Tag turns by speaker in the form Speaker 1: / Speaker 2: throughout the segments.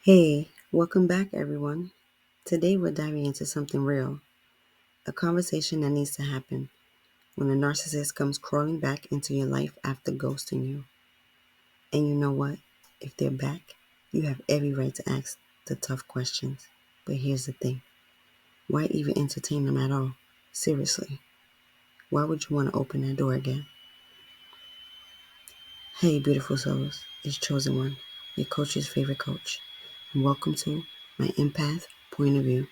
Speaker 1: Hey, welcome back, everyone. Today we're diving into something real, a conversation that needs to happen when a narcissist comes crawling back into your life after ghosting you. And you know what? If they're back, you have every right to ask the tough questions. But here's the thing, why even entertain them at all? Seriously, why would you want to open that door again? Hey, beautiful souls, it's Chosen One, your coach's favorite coach. And welcome to my Empath point of view.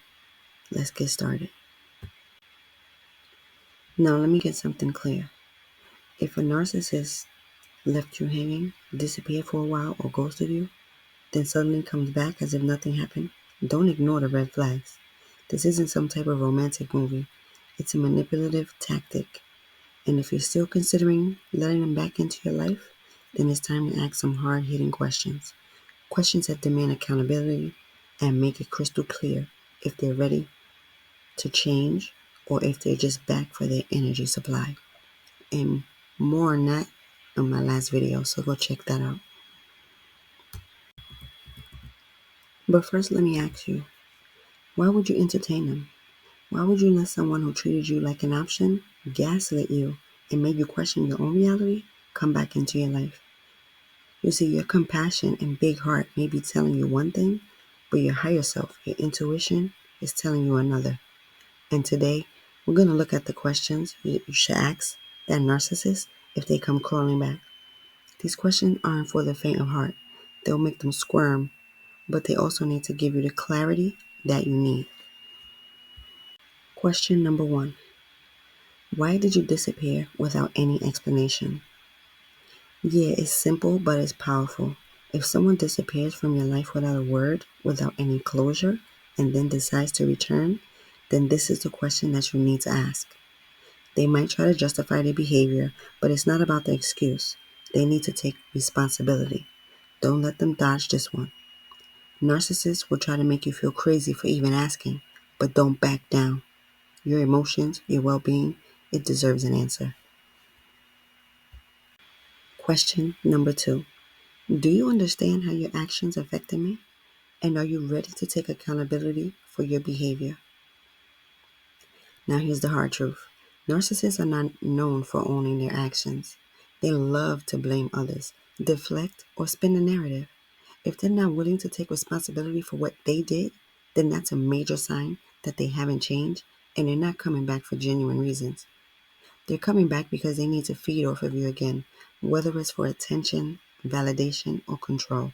Speaker 1: Let's get started. Now, let me get something clear. If a narcissist left you hanging, disappeared for a while, or ghosted you, then suddenly comes back as if nothing happened, don't ignore the red flags. This isn't some type of romantic movie. It's a manipulative tactic. And if you're still considering letting them back into your life, then it's time to ask some hard-hitting questions. Questions that demand accountability and make it crystal clear if they're ready to change or if they're just back for their energy supply. And more on that on my last video, so go check that out. But first, let me ask you, why would you entertain them? Why would you let someone who treated you like an option, gaslit you, and made you question your own reality come back into your life? You see, your compassion and big heart may be telling you one thing, but your higher self, your intuition, is telling you another. And today, we're going to look at the questions you should ask that narcissist if they come crawling back. These questions aren't for the faint of heart. They'll make them squirm, but they also need to give you the clarity that you need. Question number one. Why did you disappear without any explanation? Yeah, it's simple, but it's powerful. If someone disappears from your life without a word, without any closure, and then decides to return, then this is the question that you need to ask. They might try to justify their behavior, but it's not about the excuse. They need to take responsibility. Don't let them dodge this one. Narcissists will try to make you feel crazy for even asking, but don't back down. Your emotions, your well-being, it deserves an answer. Question number two. Do you understand how your actions affected me? And are you ready to take accountability for your behavior? Now here's the hard truth. Narcissists are not known for owning their actions. They love to blame others, deflect, or spin the narrative. If they're not willing to take responsibility for what they did, then that's a major sign that they haven't changed and they're not coming back for genuine reasons. They're coming back because they need to feed off of you again, whether it's for attention, validation, or control.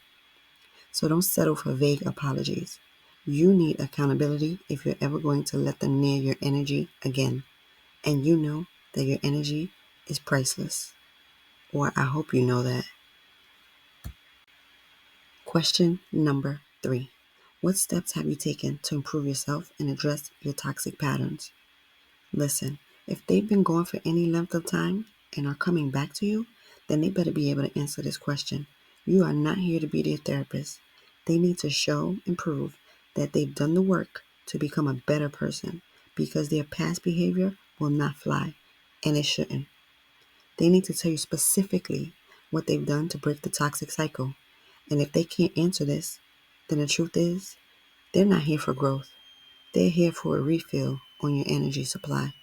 Speaker 1: So don't settle for vague apologies. You need accountability if you're ever going to let them near your energy again. And you know that your energy is priceless. Or I hope you know that. Question number three. What steps have you taken to improve yourself and address your toxic patterns? Listen, if they've been gone for any length of time and are coming back to you, then they better be able to answer this question. You are not here to be their therapist. They need to show and prove that they've done the work to become a better person because their past behavior will not fly, and it shouldn't. They need to tell you specifically what they've done to break the toxic cycle. And if they can't answer this, then the truth is, they're not here for growth. They're here for a refill on your energy supply.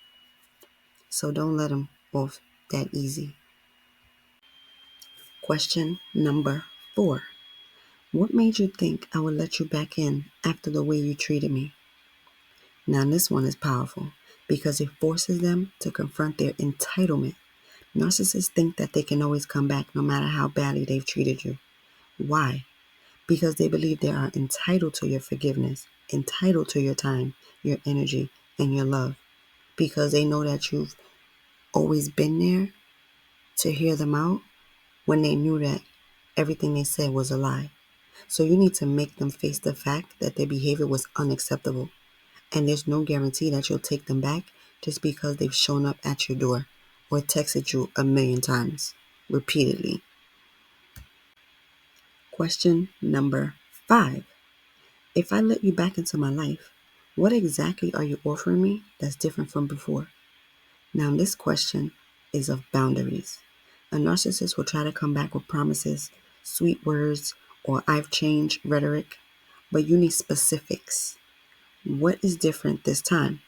Speaker 1: So don't let them off that easy. Question number four. What made you think I would let you back in after the way you treated me? Now this one is powerful because it forces them to confront their entitlement. Narcissists think that they can always come back no matter how badly they've treated you. Why? Because they believe they are entitled to your forgiveness, entitled to your time, your energy, and your love. Because they know that you've always been there to hear them out when they knew that everything they said was a lie. So you need to make them face the fact that their behavior was unacceptable. And there's no guarantee that you'll take them back just because they've shown up at your door or texted you a million times, repeatedly. Question number five. If I let you back into my life, what exactly are you offering me that's different from before? Now, this question is of boundaries. A narcissist will try to come back with promises, sweet words, or I've changed rhetoric. but you need specifics. What is different this time?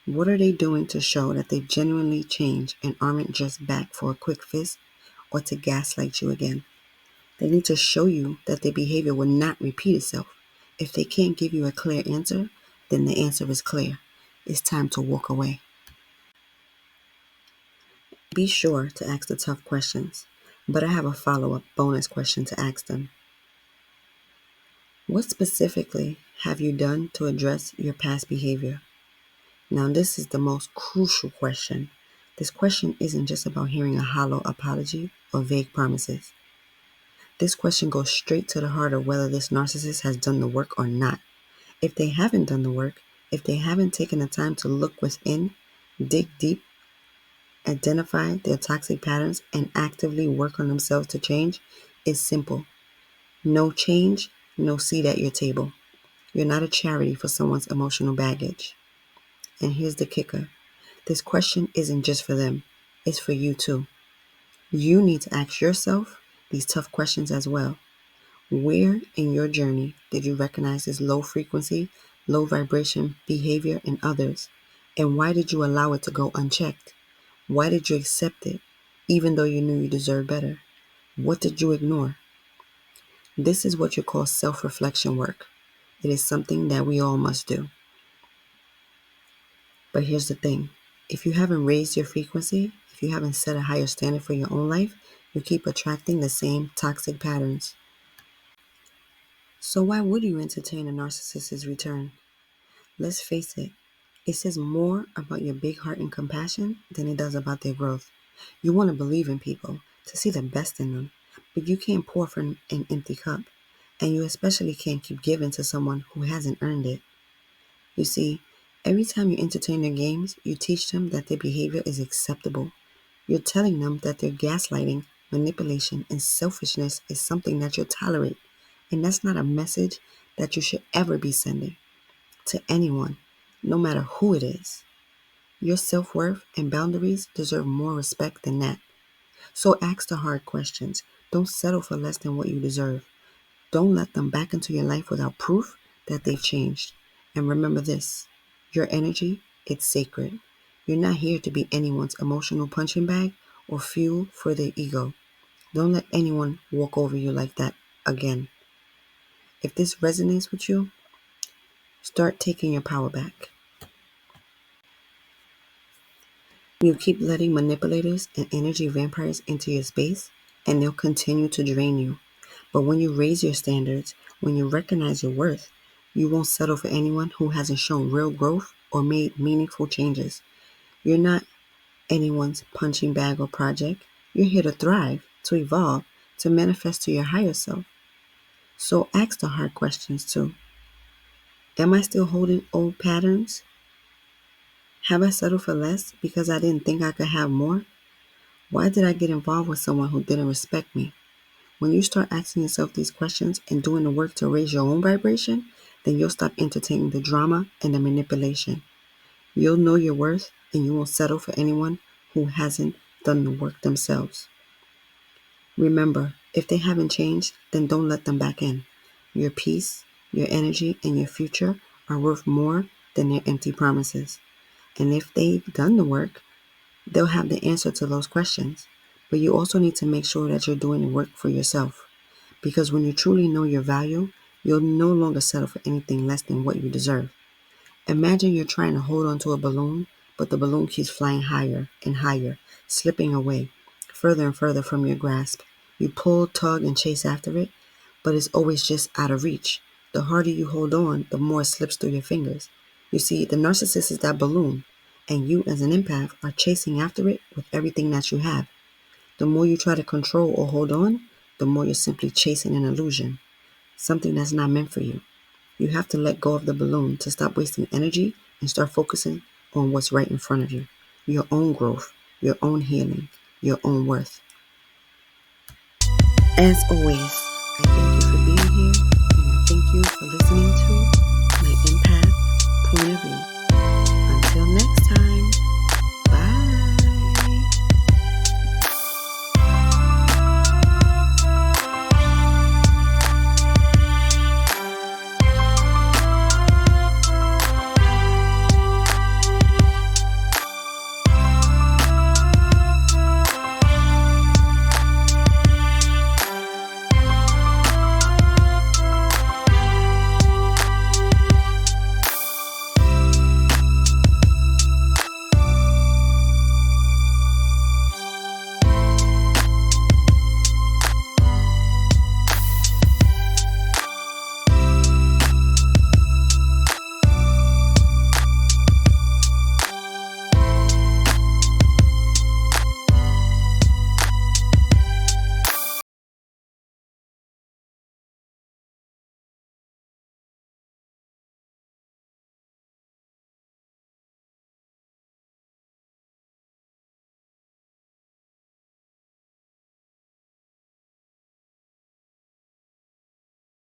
Speaker 1: What are they doing to show that they've genuinely changed and aren't just back for a quick fix or to gaslight you again? They need to show you that their behavior will not repeat itself. If they can't give you a clear answer, then the answer is clear. It's time to walk away. Be sure to ask the tough questions, but I have a follow-up bonus question to ask them. What specifically have you done to address your past behavior? Now, this is the most crucial question. This question isn't just about hearing a hollow apology or vague promises. This question goes straight to the heart of whether this narcissist has done the work or not. If they haven't done the work, if they haven't taken the time to look within, dig deep, identify their toxic patterns, and actively work on themselves to change, it's simple. No change, no seat at your table. You're not a charity for someone's emotional baggage. And here's the kicker. This question isn't just for them. It's for you too. You need to ask yourself these tough questions as well. Where in your journey did you recognize this low frequency, low vibration behavior in others? And why did you allow it to go unchecked? Why did you accept it, even though you knew you deserved better? What did you ignore? This is what you call self-reflection work. It is something that we all must do. But here's the thing. If you haven't raised your frequency, if you haven't set a higher standard for your own life, you keep attracting the same toxic patterns. So why would you entertain a narcissist's return? Let's face it, it says more about your big heart and compassion than it does about their growth. You want to believe in people, to see the best in them, but you can't pour from an empty cup, and you especially can't keep giving to someone who hasn't earned it. You see, every time you entertain their games, you teach them that their behavior is acceptable. You're telling them that their gaslighting, manipulation, and selfishness is something that you'll tolerate, and that's not a message that you should ever be sending to anyone, no matter who it is. Your self-worth and boundaries deserve more respect than that. So ask the hard questions. Don't settle for less than what you deserve. Don't let them back into your life without proof that they've changed. And remember this, your energy, it's sacred. You're not here to be anyone's emotional punching bag or fuel for their ego. Don't let anyone walk over you like that again. If this resonates with you, start taking your power back. You keep letting manipulators and energy vampires into your space, and they'll continue to drain you. But when you raise your standards, when you recognize your worth, you won't settle for anyone who hasn't shown real growth or made meaningful changes. You're not anyone's punching bag or project. You're here to thrive, to evolve, to manifest to your higher self. So ask the hard questions too. Am I still holding old patterns? Have I settled for less because I didn't think I could have more? Why did I get involved with someone who didn't respect me? When you start asking yourself these questions and doing the work to raise your own vibration, then you'll stop entertaining the drama and the manipulation. You'll know your worth and you won't settle for anyone who hasn't done the work themselves. Remember, if they haven't changed, then don't let them back in. Your peace, your energy, and your future are worth more than their empty promises. And if they've done the work, they'll have the answer to those questions. But you also need to make sure that you're doing the work for yourself. Because when you truly know your value, you'll no longer settle for anything less than what you deserve. Imagine you're trying to hold onto a balloon, but the balloon keeps flying higher and higher, slipping away, further and further from your grasp. You pull, tug, and chase after it, but it's always just out of reach. The harder you hold on, the more it slips through your fingers. You see, the narcissist is that balloon, and you as an empath are chasing after it with everything that you have. The more you try to control or hold on, the more you're simply chasing an illusion, something that's not meant for you. You have to let go of the balloon to stop wasting energy and start focusing on what's right in front of you. Your own growth, your own healing, your own worth. As always, I thank you for being here, and I thank you for listening to my empath point of view. Until next time.